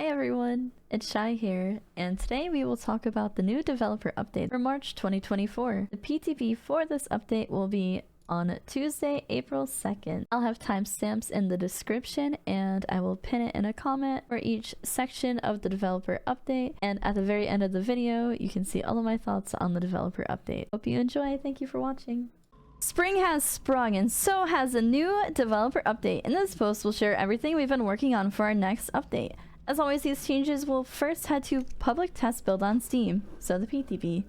Hi everyone, it's Chey here, and today we will talk about the new developer update for March 2024. The PTP for this update will be on Tuesday, April 2nd. I'll have timestamps in the description and I will pin it in a comment for each section of the developer update. And at the very end of the video, you can see all of my thoughts on the developer update. Hope you enjoy. Thank you for watching. Spring has sprung and so has a new developer update. In this post, we'll share everything we've been working on for our next update. As always, these changes will first head to public test build on Steam, so the PTP.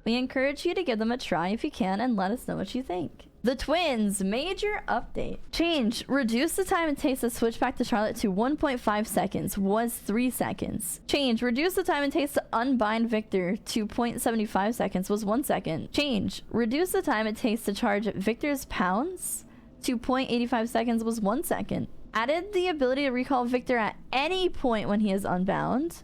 We encourage you to give them a try if you can and let us know what you think. The Twins major update. Change. Reduce the time it takes to switch back to Charlotte to 1.5 seconds was 3 seconds. Change. Reduce the time it takes to unbind Victor to 0.75 seconds was 1 second. Change. Reduce the time it takes to charge Victor's pounds to 0.85 seconds was 1 second. Added the ability to recall Victor at any point when he is unbound.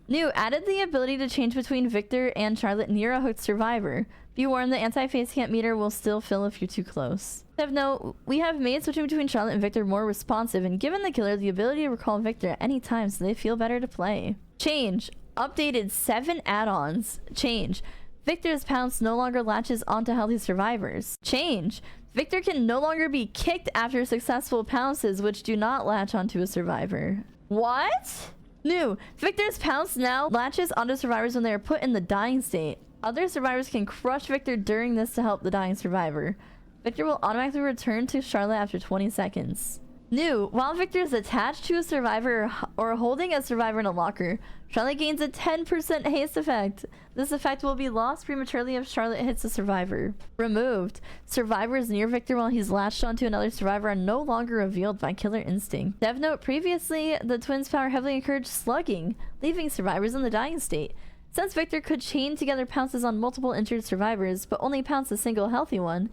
New. Added the ability to change between Victor and Charlotte near a hooked survivor. Be warned, the anti-face cam meter will still fill if you're too close. Have note, we have made switching between Charlotte and Victor more responsive and given the killer the ability to recall Victor at any time so they feel better to play. Change. Updated 7 add-ons. Change. Victor's pounce no longer latches onto healthy survivors. Change. Victor can no longer be kicked after successful pounces which do not latch onto a survivor. What? New. Victor's pounce now latches onto survivors when they are put in the dying state. Other survivors can crush Victor during this to help the dying survivor. Victor will automatically return to Charlotte after 20 seconds. New. While Victor is attached to a survivor or holding a survivor in a locker, Charlotte gains a 10% haste effect. This effect will be lost prematurely if Charlotte hits a survivor. Removed. Survivors near Victor while he's latched onto another survivor are no longer revealed by Killer Instinct. Dev note, previously, the Twins' power heavily encouraged slugging, leaving survivors in the dying state. Since Victor could chain together pounces on multiple injured survivors, but only pounce a single healthy one.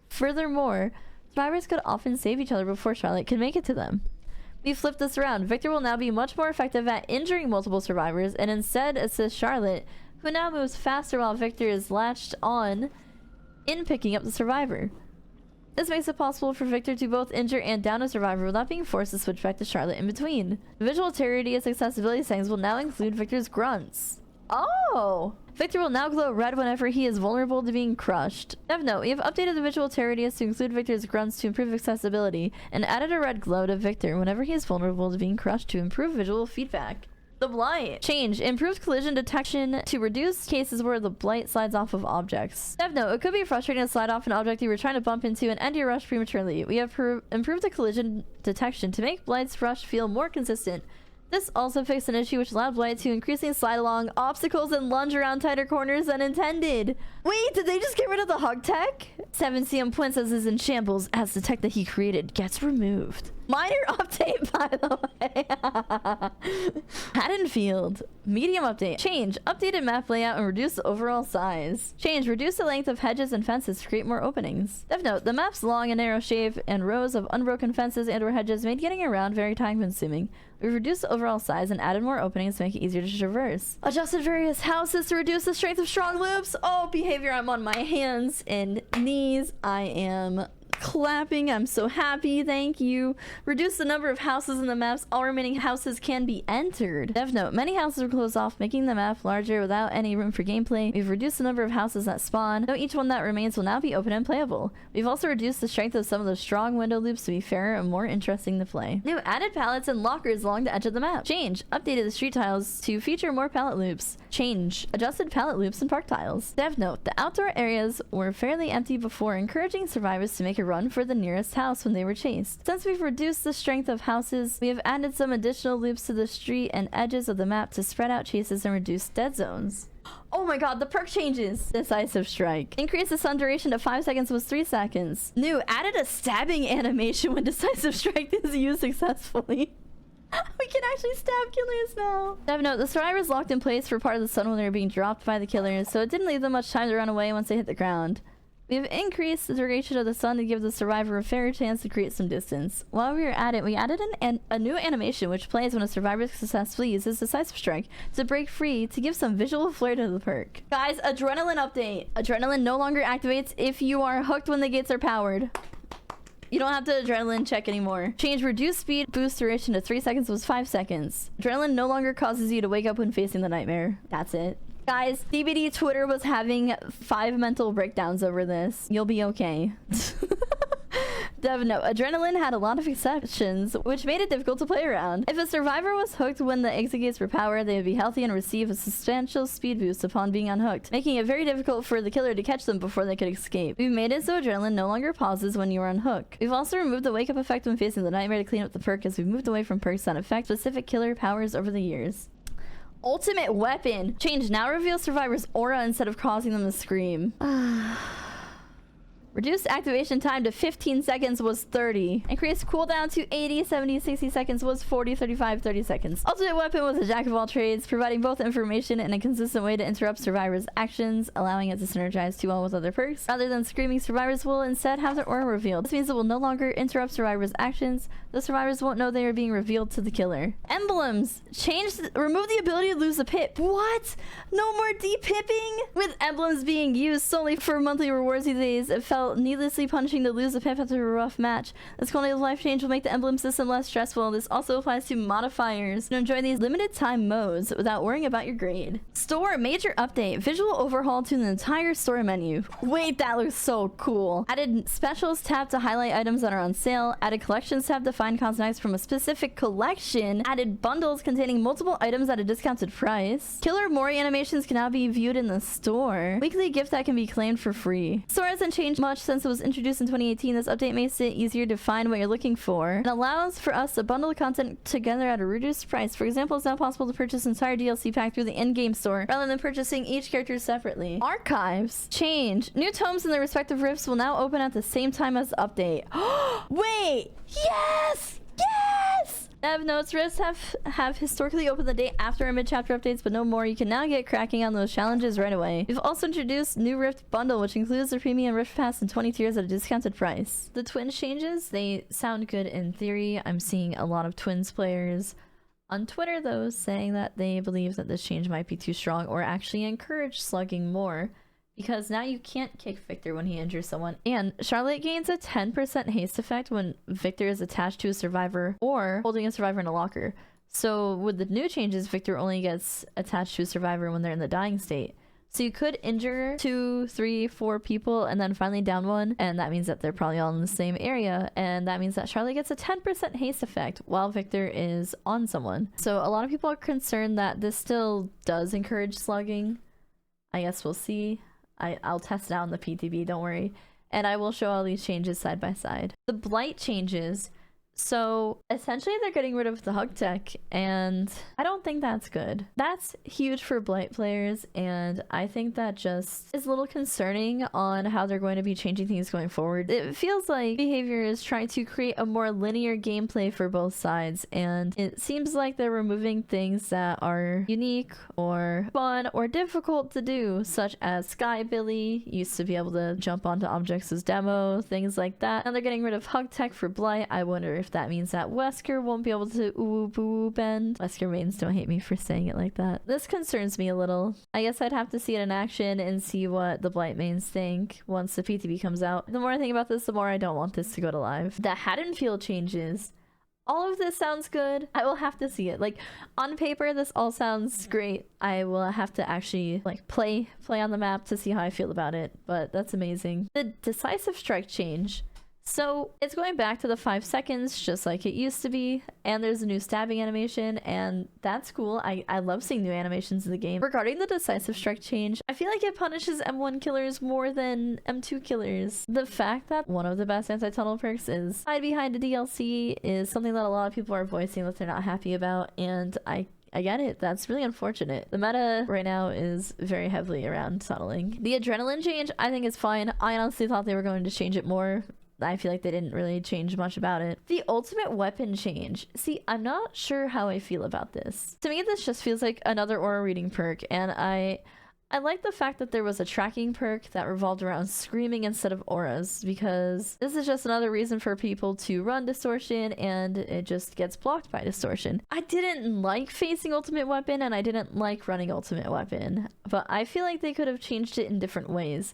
Furthermore, survivors could often save each other before Charlotte could make it to them. We flipped this around. Victor will now be much more effective at injuring multiple survivors and instead assist Charlotte, who now moves faster while Victor is latched on in picking up the survivor. This makes it possible for Victor to both injure and down a survivor without being forced to switch back to Charlotte in between. The visual terror radius accessibility settings will now include Victor's grunts. Oh! Victor will now glow red whenever he is vulnerable to being crushed. Dev note, we have updated the visual terror radius to include Victor's grunts to improve accessibility, and added a red glow to Victor whenever he is vulnerable to being crushed to improve visual feedback. The Blight. Change. Improved collision detection to reduce cases where the Blight slides off of objects. Dev note, it could be frustrating to slide off an object you were trying to bump into and end your rush prematurely. We have improved the collision detection to make Blight's rush feel more consistent. This also fixed an issue which allowed Blight to increasingly slide along obstacles and lunge around tighter corners than intended. Wait, did they just get rid of the hug tech? 7CM Princess is in shambles as the tech that he created gets removed. Minor update, by the way. Haddonfield. Medium update. Change. Updated map layout and reduce the overall size. Change. Reduce the length of hedges and fences to create more openings. Dev note, the map's long and narrow shape and rows of unbroken fences and or hedges made getting around very time consuming. We've reduced the overall size and added more openings to make it easier to traverse. Adjusted various houses to reduce the strength of strong loops. Oh, behavior, I'm on my hands and knees. I am clapping. I'm so happy. Thank you. Reduce the number of houses in the maps. All remaining houses can be entered. Dev note, many houses were closed off, making the map larger without any room for gameplay. We've reduced the number of houses that spawn. Note each one that remains will now be open and playable. We've also reduced the strength of some of the strong window loops to be fairer and more interesting to play. New. Added pallets and lockers along the edge of the map. Change. Updated the street tiles to feature more pallet loops. Change. Adjusted pallet loops and park tiles. Dev note, the outdoor areas were fairly empty before, encouraging survivors to make a run for the nearest house when they were chased. Since we've reduced the strength of houses, we have added some additional loops to the street and edges of the map to spread out chases and reduce dead zones. Oh my god, the perk changes! Decisive strike. Increase the stun duration to 5 seconds was 3 seconds. New. Added a stabbing animation when decisive strike is used successfully. We can actually stab killers now. Dev note, the survivors locked in place for part of the stun when they were being dropped by the killers, so it didn't leave them much time to run away once they hit the ground. We have increased the duration of the stun to give the survivor a fair chance to create some distance. While we were at it, we added a new animation which plays when a survivor successfully uses Decisive Strike to break free to give some visual flair to the perk. Guys, Adrenaline update. Adrenaline no longer activates if you are hooked when the gates are powered. You don't have to adrenaline check anymore. Change reduced speed, boost duration to 3 seconds was 5 seconds. Adrenaline no longer causes you to wake up when facing the nightmare. That's it. Guys, CBD Twitter was having 5 mental breakdowns over this. You'll be okay. Dev note, adrenaline had a lot of exceptions, which made it difficult to play around. If a survivor was hooked when the exit gates were powered, they would be healthy and receive a substantial speed boost upon being unhooked, making it very difficult for the killer to catch them before they could escape. We've made it so adrenaline no longer pauses when you are unhooked. We've also removed the wake-up effect when facing the nightmare to clean up the perk, as we've moved away from perks that affect specific killer powers over the years. Ultimate weapon! Change now reveals survivors' aura instead of causing them to scream. Reduced activation time to 15 seconds was 30. Increased cooldown to 80, 70, 60 seconds was 40, 35, 30 seconds. Ultimate weapon was a jack of all trades, providing both information and a consistent way to interrupt survivors' actions, allowing it to synergize too well with other perks. Rather than screaming, survivors will instead have their aura revealed. This means it will no longer interrupt survivors' actions. The survivors won't know they are being revealed to the killer. Emblems! Remove the ability to lose a pip. What? No more depipping? With emblems being used solely for monthly rewards these days, it felt needlessly punishing to lose a pip after a rough match. This quality of life change will make the emblem system less stressful. This also applies to modifiers. You enjoy these limited time modes without worrying about your grade. Store major update. Visual overhaul to the entire store menu. Wait, that looks so cool. Added specials tab to highlight items that are on sale. Added collections tab to find cosmetics from a specific collection. Added bundles containing multiple items at a discounted price. Killer Mori animations can now be viewed in the store. Weekly gift that can be claimed for free. Store hasn't changed much since it was introduced in 2018. This update makes it easier to find what you're looking for and allows for us to bundle content together at a reduced price. For example, it's now possible to purchase an entire DLC pack through the in-game store rather than purchasing each character separately. Archives change. New tomes in their respective rifts will now open at the same time as the update. Wait! Yes! Yes! Dev notes, rifts have historically opened the day after our mid-chapter updates, but no more. You can now get cracking on those challenges right away. We've also introduced new Rift Bundle, which includes the premium Rift Pass and 20 tiers at a discounted price. The Twins changes, they sound good in theory. I'm seeing a lot of Twins players on Twitter, though, saying that they believe that this change might be too strong or actually encourage slugging more, because now you can't kick Victor when he injures someone. And Charlotte gains a 10% haste effect when Victor is attached to a survivor or holding a survivor in a locker. So with the new changes, Victor only gets attached to a survivor when they're in the dying state. So you could injure 2, 3, 4 people and then finally down one, and that means that they're probably all in the same area, and that means that Charlotte gets a 10% haste effect while Victor is on someone. So a lot of people are concerned that this still does encourage slugging. I guess we'll see. I'll test it out in the PTB, don't worry. And I will show all these changes side by side. The Blight Changes. So essentially they're getting rid of the hug tech, and I don't think that's good. That's huge for Blight players, and I think that just is a little concerning on how they're going to be changing things going forward. It feels like behavior is trying to create a more linear gameplay for both sides, and it seems like they're removing things that are unique or fun or difficult to do, such as Sky Billy used to be able to jump onto objects as demo, things like that. And they're getting rid of hug tech for Blight. I wonder if that means that Wesker won't be able to ooh bend. Wesker mains don't hate me for saying it like that. This concerns me a little. I guess I'd have to see it in action and see what the Blight mains think once the PTB comes out. The more I think about this, the more I don't want this to go to live. The Haddonfield changes. All of this sounds good. I will have to see it. Like, on paper, this all sounds great. I will have to actually, like, play on the map to see how I feel about it, but that's amazing. The Decisive strike change. So it's going back to the 5 seconds just like it used to be, and there's a new stabbing animation, and that's cool. I love seeing new animations in the game. Regarding the Decisive strike change, I feel like it punishes M1 killers more than M2 killers. The fact that one of the best anti-tunnel perks is hide behind a DLC is something that a lot of people are voicing that they're not happy about, and I get it. That's really unfortunate. The meta right now is very heavily around tunneling. The adrenaline change, I think is fine. I honestly thought they were going to change it more. I feel like they didn't really change much about it. The ultimate weapon change. See, I'm not sure how I feel about this. To me, this just feels like another aura reading perk, and I like the fact that there was a tracking perk that revolved around screaming instead of auras, because this is just another reason for people to run distortion, and it just gets blocked by distortion. I didn't like facing ultimate weapon, and I didn't like running ultimate weapon, but I feel like they could have changed it in different ways.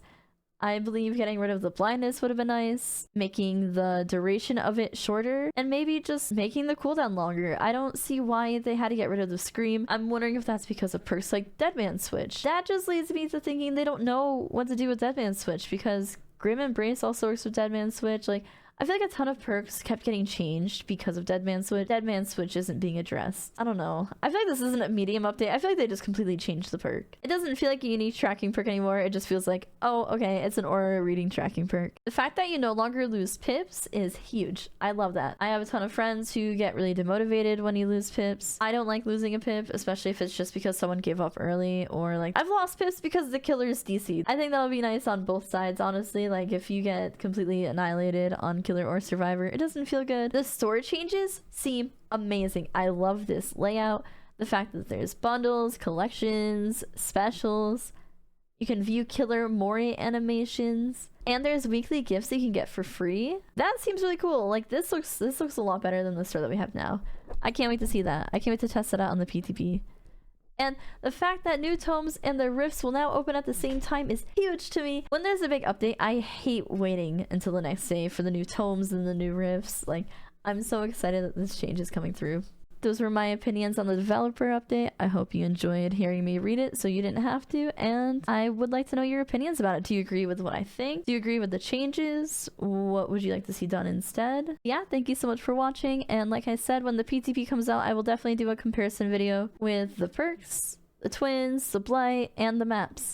I believe getting rid of the blindness would have been nice, making the duration of it shorter, and maybe just making the cooldown longer. I don't see why they had to get rid of the scream. I'm wondering if that's because of perks like Deadman Switch. That just leads me to thinking they don't know what to do with Deadman Switch, because Grim Embrace also works with Deadman Switch. Like, I feel like a ton of perks kept getting changed because of Deadman Switch. Deadman Switch isn't being addressed. I don't know. I feel like this isn't a medium update. I feel like they just completely changed the perk. It doesn't feel like a unique tracking perk anymore. It just feels like, oh, okay, it's an aura reading tracking perk. The fact that you no longer lose pips is huge. I love that. I have a ton of friends who get really demotivated when you lose pips. I don't like losing a pip, especially if it's just because someone gave up early, or like, I've lost pips because the killer is DC'd. I think that'll be nice on both sides, honestly. Like, if you get completely annihilated on killer or survivor, it doesn't feel good. The store changes seem amazing. I love this layout. The fact that there's bundles, collections, specials. You can view killer Mori animations, and there's weekly gifts that you can get for free. That seems really cool. Like, this looks a lot better than the store that we have now. I can't wait to see that. I can't wait to test it out on the PTP. And the fact that new tomes and the rifts will now open at the same time is huge to me. When there's a big update, I hate waiting until the next day for the new tomes and the new rifts. Like, I'm so excited that this change is coming through. Those were my opinions on the developer update. I hope you enjoyed hearing me read it so you didn't have to, and I would like to know your opinions about it. Do you agree with what I think? Do you agree with the changes? What would you like to see done instead? Yeah, thank you so much for watching, and like I said, when the PTP comes out, I will definitely do a comparison video with the perks, the twins, the blight, and the maps.